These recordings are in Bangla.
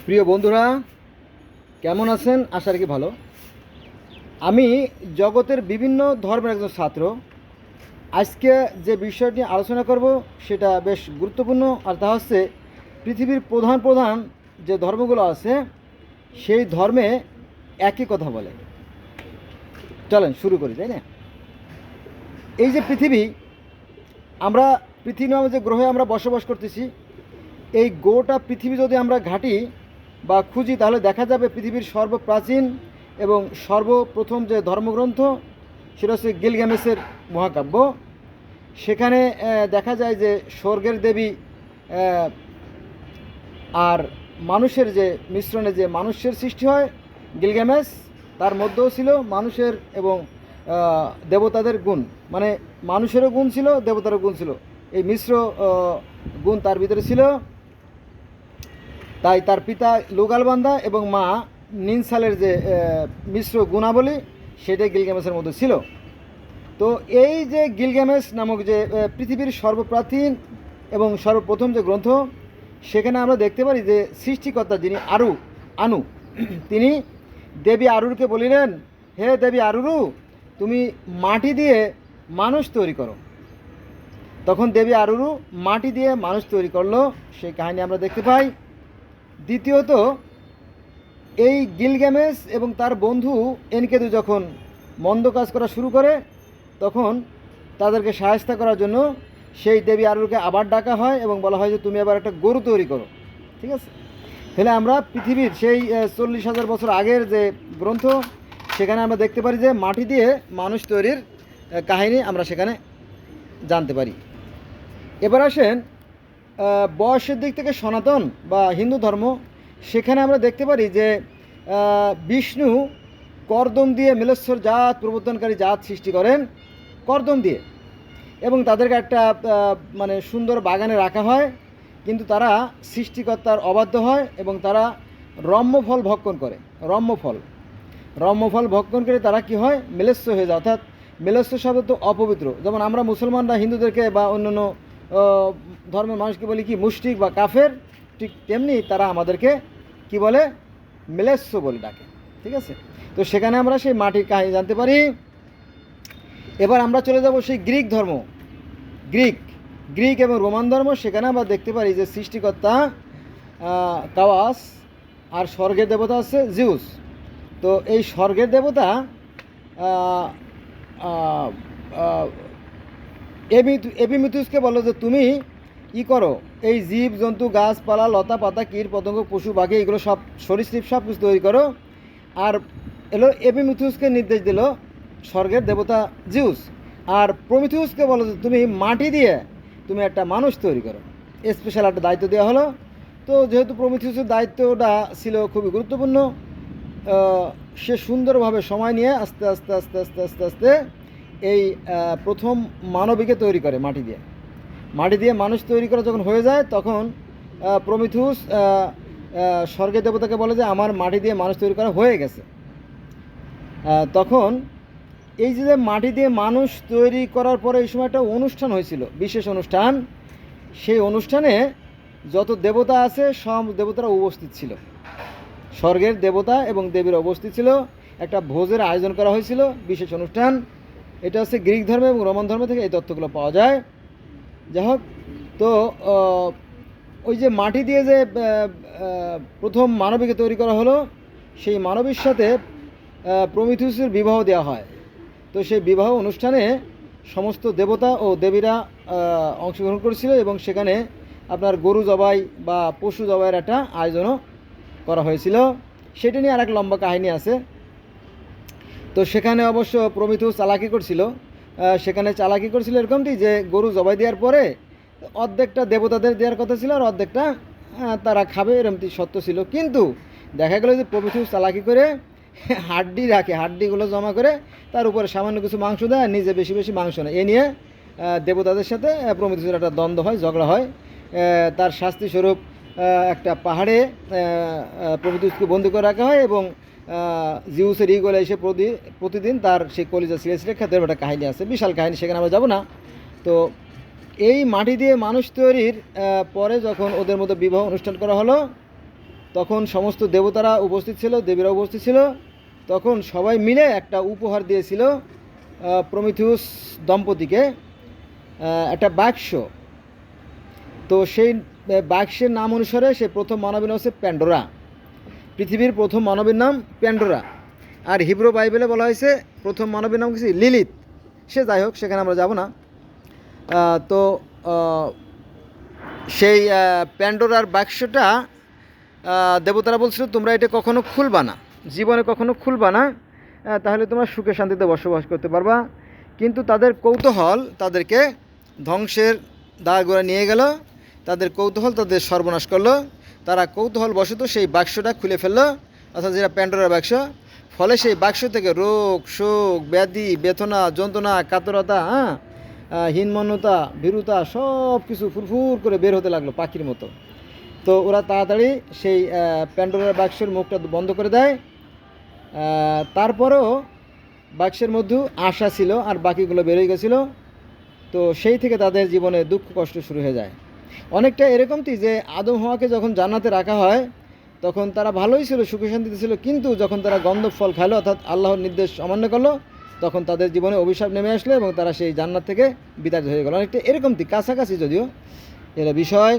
প্রিয় বন্ধুরা, কেমন আছেন? আশা রাখি ভালো। আমি জগতের বিভিন্ন ধর্মের একজন ছাত্র। আজকে যে বিষয়টি আলোচনা করব সেটা বেশ গুরুত্বপূর্ণ, আর তা হচ্ছে পৃথিবীর প্রধান প্রধান যে ধর্মগুলো আছে সেই ধর্মে একই কথা বলে। চলেন শুরু করি, তাই না? এই যে পৃথিবী, আমরা পৃথিবী নামে যে গ্রহে আমরা বসবাস করতেছি, এই গোটা পৃথিবী যদি আমরা ঘাঁটি বা খুঁজি তাহলে দেখা যাবে পৃথিবীর সর্বপ্রাচীন এবং সর্বপ্রথম যে ধর্মগ্রন্থ সেটা হচ্ছে গিলগামেশের মহাকাব্য। সেখানে দেখা যায় যে স্বর্গের দেবী আর মানুষের যে মিশ্রণে যে মানুষের সৃষ্টি হয়, গিলগামেশ তার মধ্যেও ছিল মানুষের এবং দেবতাদের গুণ, মানে মানুষেরও গুণ ছিল, দেবতারও গুণ ছিল, এই মিশ্র গুণ তার ভিতরে ছিল। তাই তার পিতা লুগালবান্দা এবং মা নিনসালের যে মিশ্র গুণাবলী সেটাই গিলগামেশের মধ্যে ছিল। তো এই যে গিলগামেশ নামক যে পৃথিবীর সর্বপ্রাচীন এবং সর্বপ্রথম যে গ্রন্থ, সেখানে আমরা দেখতে পারি যে সৃষ্টিকর্তা যিনি আনু, তিনি দেবী আরুরকে বলিলেন, হে দেবী আরুরু, তুমি মাটি দিয়ে মানুষ তৈরি করো। তখন দেবী আরুরু মাটি দিয়ে মানুষ তৈরি করলো, সেই কাহিনী আমরা দেখতে পাই। দ্বিতীয়ত, এই গিলগামেশ এবং তার বন্ধু এনকেদু যখন মন্দ কাজ করা শুরু করে, তখন তাদেরকে সাহায্য করার জন্য সেই দেবী আরুরকে আবার ডাকা হয় এবং বলা হয় যে তুমি আবার একটা গরু তৈরি করো। ঠিক আছে? তাহলে আমরা পৃথিবীর সেই 40,000 বছর আগের যে গ্রন্থ, সেখানে আমরা দেখতে পারি যে মাটি দিয়ে মানুষ তৈরির কাহিনী আমরা সেখানে জানতে পারি। এবার আসেন বয়সের দিক থেকে সনাতন বা হিন্দু ধর্ম, সেখানে আমরা দেখতে পারি যে বিষ্ণু কর্দম দিয়ে মিলেশ্বর জাত প্রবর্তনকারী জাত সৃষ্টি করেন কর্দম দিয়ে, এবং তাদেরকে একটা মানে সুন্দর বাগানে রাখা হয়, কিন্তু তারা সৃষ্টিকর্তার অবাধ্য হয় এবং তারা রম্যফল ভক্ষণ করে। রম্যফল ভক্ষণ করে তারা কি হয়? মিলেচ্ছ হয়ে যায়। অর্থাৎ মিলেচ্ছ শব্দ তো অপবিত্র। যেমন আমরা মুসলমানরা হিন্দুদেরকে বা অন্যান্য ধর্মের মানুষকে বলি কি মুশরিক বা কাফের, ঠিক তেমনি তারা আমাদেরকে কি বলে? মিলেচ্ছ বলে ডাকে। ঠিক আছে? তো সেখানে আমরা সেই মাটির কাহিনী জানতে পারি। এবার আমরা চলে যাব সেই গ্রিক ধর্ম, গ্রিক এবং রোমান ধর্ম। সেখানে আমরা দেখতে পারি যে সৃষ্টিকর্তা কাওয়াস, আর স্বর্গের দেবতা আছে জিউস। তো এই স্বর্গের দেবতা এপিমিথুসকে বলো যে তুমি করো, এই জীব জন্তু গাছপালা লতা পাতা কীট পতঙ্গ পশু পাখি এগুলো সব সরীসৃপ সব কিছু তৈরি করো। আর এলো এপিমিথুসকে নির্দেশ দিল স্বর্গের দেবতা জিউস। আর প্রমিথিউসকে বলো যে তুমি মাটি দিয়ে তুমি একটা মানুষ তৈরি করো। স্পেশাল একটা দায়িত্ব দেওয়া হলো। তো যেহেতু প্রমিথিউসের দায়িত্বটা ছিল খুবই গুরুত্বপূর্ণ, সে সুন্দরভাবে সময় নিয়ে আস্তে আস্তে আস্তে আস্তে আস্তে আস্তে এই প্রথম মানবীকে তৈরি করে মাটি দিয়ে মানুষ তৈরি করা যখন হয়ে যায়, তখন প্রমিথিউস স্বর্গের দেবতাকে বলে যে আমার মাটি দিয়ে মানুষ তৈরি করা হয়ে গেছে। তখন এই যে মাটি দিয়ে মানুষ তৈরি করার পরে এই সময় একটা অনুষ্ঠান হয়েছিল, বিশেষ অনুষ্ঠান। সেই অনুষ্ঠানে যত দেবতা আছে সব দেবতারা উপস্থিত ছিল, স্বর্গের দেবতা এবং দেবীরা উপস্থিত ছিল। একটা ভোজের আয়োজন করা হয়েছিল, বিশেষ অনুষ্ঠান। এটা হচ্ছে গ্রিক ধর্ম এবং রোমান ধর্ম থেকে এই তথ্যগুলো পাওয়া যায়। যাই হোক, তো ওই যে মাটি দিয়ে যে প্রথম মানবীকে তৈরি করা হলো, সেই মানবীর সাথে প্রমিথিউসের বিবাহ দেওয়া হয়। তো সেই বিবাহ অনুষ্ঠানে সমস্ত দেবতা ও দেবীরা অংশগ্রহণ করেছিল এবং সেখানে আপনার গরু জবাই বা পশু জবাইয়ের একটা আয়োজনও করা হয়েছিল। সেটা নিয়ে আরেক লম্বা কাহিনী আছে। তো সেখানে অবশ্য প্রমিথিউস চালাকি করছিল। সেখানে চালাকি করছিল এরকমটি যে গরু জবাই দেওয়ার পরে অর্ধেকটা দেবতাদের দেওয়ার কথা ছিল আর অর্ধেকটা তারা খাবে, এরকমটি সত্য ছিল। কিন্তু দেখা গেল যে প্রমিথিউস চালাকি করে হাড্ডি রাখে, হাড্ডিগুলো জমা করে তার উপরে সামান্য কিছু মাংস দেয়, নিজে বেশি বেশি মাংস নেয়। এ নিয়ে দেবতাদের সাথে প্রমিথিউসের একটা দ্বন্দ্ব হয়, ঝগড়া হয়। তার শাস্তি স্বরূপ একটা পাহাড়ে প্রমিথিউসকে বন্দি করে রাখা হয় এবং জিউসের ইগলে এসে প্রতিদিন তার সেই কলিজা ছিঁড়ে ছিঁড়ে খেতে একটা কাহিনী আছে, বিশাল কাহিনী, সেখানে আমরা যাব না। তো এই মাটি দিয়ে মানুষ তৈরির পরে যখন ওদের মধ্যে বিবাহ অনুষ্ঠান করা হলো, তখন সমস্ত দেবতারা উপস্থিত ছিল, দেবীরা উপস্থিত ছিল। তখন সবাই মিলে একটা উপহার দিয়েছিল প্রমিথিউস দম্পতিকে, একটা বাক্স। তো সেই বাক্সের নাম অনুসারে সে প্রথম মানবীর নাম হচ্ছে প্যান্ডোরা। পৃথিবীর প্রথম মানবীর নাম প্যান্ডোরা। আর হিব্রু বাইবেলে বলা হয়েছে প্রথম মানবীর নাম কিছু লিলিত। সে যাই হোক, সেখানে আমরা যাব না। তো সেই প্যান্ডোরার বাক্সটা দেবতারা বলছিল তোমরা এটা কখনো খুলবা না, জীবনে কখনো খুলবা না, তাহলে তোমরা সুখে শান্তিতে বসবাস করতে পারবা। কিন্তু তাদের কৌতূহল তাদেরকে ধ্বংসের দাঁড়গোড়া নিয়ে গেল। তাদের কৌতূহল তাদের সর্বনাশ করলো। তারা কৌতূহলবশত সেই বাক্সটা খুলে ফেললো, অর্থাৎ যেটা প্যান্ডোরার বাক্স। ফলে সেই বাক্স থেকে রোগ, শোক, ব্যাধি, বেদনা, যন্ত্রণা, কাতরতা, হীনমন্যতা, ভীরুতা সব কিছু ফুরফুর করে বের হতে লাগলো পাখির মতো। তো ওরা তাড়াতাড়ি সেই প্যান্ডোরার বাক্সের মুখটা বন্ধ করে দেয়। তারপরেও বাক্সের মধ্যে আশা ছিল, আর বাকিগুলো বেরোয় গেছিলো। তো সেই থেকে তাদের জীবনে দুঃখ কষ্ট শুরু হয়ে যায়। অনেকটা এরকমই যে আদম হাওয়াকে যখন জান্নাতে রাখা হয় তখন তারা ভালোই ছিল, সুখে শান্তিতে ছিল, কিন্তু যখন তারা গন্ধব ফল খাইলো, অর্থাৎ আল্লাহর নির্দেশ অমান্য করলো, তখন তাদের জীবনে অভিশাপ নেমে আসলো এবং তারা সেই জান্নাত থেকে বিতাড়িত হয়ে গেল। অনেকটা এরকমই কাছাকাছি যদিও এরা বিষয়।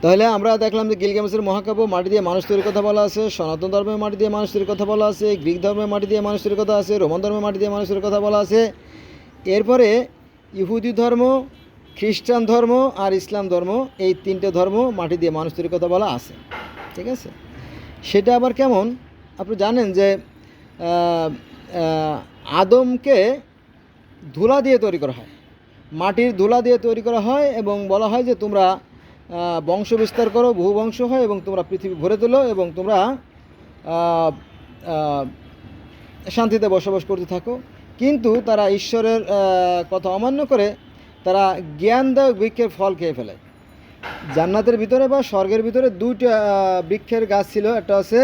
তাহলে আমরা দেখলাম যে গিলগামেশের মহাকাব্য মাটি দিয়ে মানুষ তৈরির কথা বলা আছে, সনাতন ধর্মের মাটি দিয়ে মানুষ তৈরির কথা বলা আছে, গ্রিক ধর্মের মাটি দিয়ে মানুষ তৈরির কথা আছে, রোমান ধর্মের মাটি দিয়ে মানুষ তৈরির কথা বলা আছে। এরপরে ইহুদি ধর্ম, খ্রিস্টান ধর্ম আর ইসলাম ধর্ম, এই তিনটে ধর্ম মাটি দিয়ে মানুষ তৈরির কথা বলা আছে। ঠিক আছে, সেটা আবার কেমন আপনি জানেন যে আদমকে ধুলা দিয়ে তৈরি করা হয়, মাটির ধুলা দিয়ে তৈরি করা হয় এবং বলা হয় যে তোমরা বংশ বিস্তার করো, বহু বংশ হয় এবং তোমরা পৃথিবী ভরে তোলো এবং তোমরা শান্তিতে বসবাস করতে থাকো। কিন্তু তারা ঈশ্বরের কথা অমান্য করে তারা জ্ঞানদায়ক বৃক্ষের ফল খেয়ে ফেলে। জান্নাতের ভিতরে বা স্বর্গের ভিতরে দুইটা বৃক্ষের গাছ ছিল, একটা হচ্ছে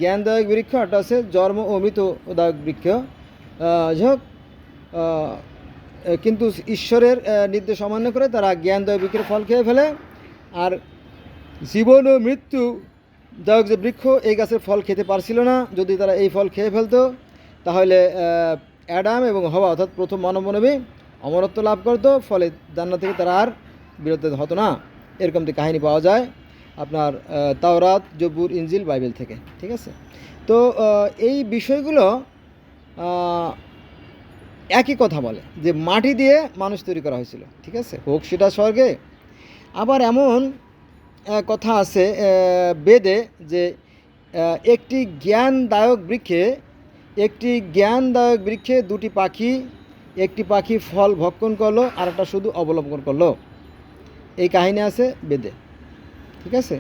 জ্ঞানদায়ক বৃক্ষ, একটা হচ্ছে জন্ম ও মৃত্যুদায়ক বৃক্ষ। যাই হোক, কিন্তু ঈশ্বরের নির্দেশ অমান্য করে তারা জ্ঞানদায়ক বৃক্ষের ফল খেয়ে ফেলে। আর জীবন ও মৃত্যু দায়ক যে বৃক্ষ, এই গাছের ফল খেতে পারছিল না। যদি তারা এই ফল খেয়ে ফেলতো তাহলে অ্যাডাম এবং হওয়া অর্থাৎ প্রথম মানবী অমরত্ব লাভ করতো, ফলে জান্নাত থেকে তারা আর বিরত হতো না। এরকম কাহিনী পাওয়া যায় আপনার তাওরাত, জবুর, ইনজিল, বাইবেল থেকে। ঠিক আছে, তো এই বিষয়গুলো একই কথা বলে যে মাটি দিয়ে মানুষ তৈরি করা হয়েছিল। ঠিক আছে, হোক সেটা স্বর্গে। আবার এমন কথা আছে বেদে যে একটি জ্ঞানদায়ক বৃক্ষে দুটি পাখি, একটি পাখি ফল ভক্ষণ করলো আর একটা শুধু অবলম্বন করলো। এই কাহিনী আছে বেদে। ঠিক আছে,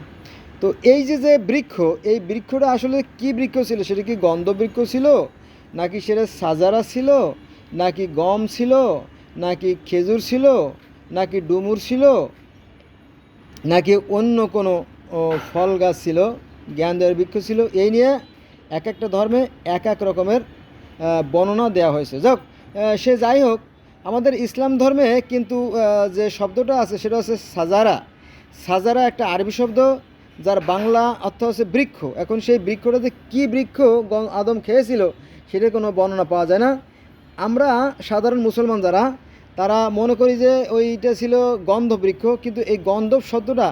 তো এই যে বৃক্ষ, এই বৃক্ষটা আসলে কি বৃক্ষ ছিল? সেটা কি গন্ধ বৃক্ষ ছিল, নাকি সেটা সাজারা ছিল, নাকি গম ছিল, নাকি খেজুর ছিল, নাকি ডুমুর ছিল, নাকি অন্য কোনো ফল গাছ ছিল, জ্ঞানদায়ক বৃক্ষ ছিল? এই নিয়ে এক একটা ধর্মে এক এক রকমের বর্ণনা দেওয়া হয়েছে। সে যাই হোক, আমাদের ইসলাম ধর্মে কিন্তু যে শব্দটা আছে সেটা হচ্ছে সাজারা। সাজারা একটা আরবি শব্দ যার বাংলা অর্থ হচ্ছে বৃক্ষ। এখন সেই বৃক্ষটা যে কী বৃক্ষ আদম খেয়েছিল সেটার কোনো বর্ণনা পাওয়া যায় না। আমরা সাধারণ মুসলমান যারা, তারা মনে করি যে ওইটা ছিল গন্ধব বৃক্ষ, কিন্তু এই গন্ধব শব্দটা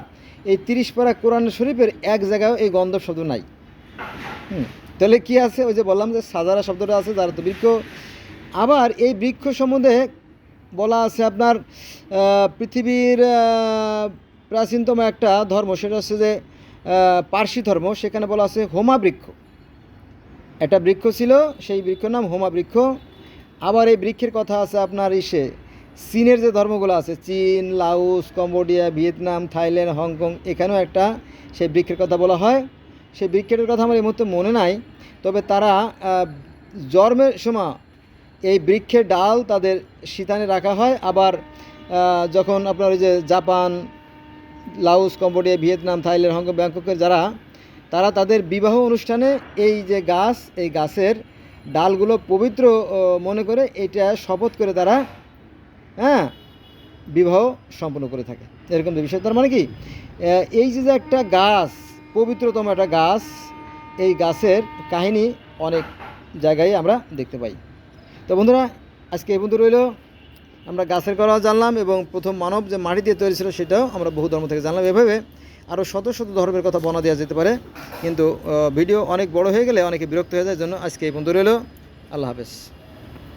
এই 30 পারা কোরআন শরীফের এক জায়গায় এই গন্ধব শব্দ নাই। তাহলে কি আছে? ওই যে বললাম যে সাজারা শব্দটা আছে, যারা তো বৃক্ষ। আবার এই বৃক্ষ সম্বন্ধে বলা আছে আপনার পৃথিবীর প্রাচীনতম একটা ধর্ম, সেটা হচ্ছে যে পার্সি ধর্ম। সেখানে বলা আছে হোমা বৃক্ষ, একটা বৃক্ষ ছিল, সেই বৃক্ষের নাম হোমা বৃক্ষ। আবার এই বৃক্ষের কথা আছে আপনার চীনের যে ধর্মগুলো আছে, চীন, Laos, Cambodia, Vietnam, Thailand, Hong Kong, এখানেও একটা সেই বৃক্ষের কথা বলা হয়। সেই বৃক্ষের কথা আমার এই মুহূর্তে মনে নাই, তবে তারা জন্মের সময় এই বৃক্ষের ডাল তাদের শীতানে রাখা হয়। আবার যখন আপনার ওই যে Japan, Laos, Cambodia, Vietnam, Thailand, Hong Kong, ব্যাংককের তারা তাদের বিবাহ অনুষ্ঠানে এই যে গাছ, এই গাছের ডালগুলো পবিত্র মনে করে এটা শপথ করে তারা বিবাহ সম্পন্ন করে থাকে, এরকম বিষয়। তার মানে কি এই যে একটা গাছ, পবিত্রতম একটা গাছ, এই গাছের কাহিনী অনেক জায়গায় আমরা দেখতে পাই। তো বন্ধুরা, আজকে এই পর্যন্ত রইল। আমরা গাছের কথা জানলাম এবং প্রথম মানব যে মাটি দিয়ে তৈরি ছিল সেটাও আমরা বহু ধর্ম থেকে জানলাম। এভাবে আরও শত শত ধর্মের কথা বর্ণনা দেওয়া যেতে পারে, কিন্তু ভিডিও অনেক বড় হয়ে গেলে অনেকে বিরক্ত হয়ে যায়, জন্য আজকে এই পর্যন্ত রইল। আল্লাহ হাফেজ।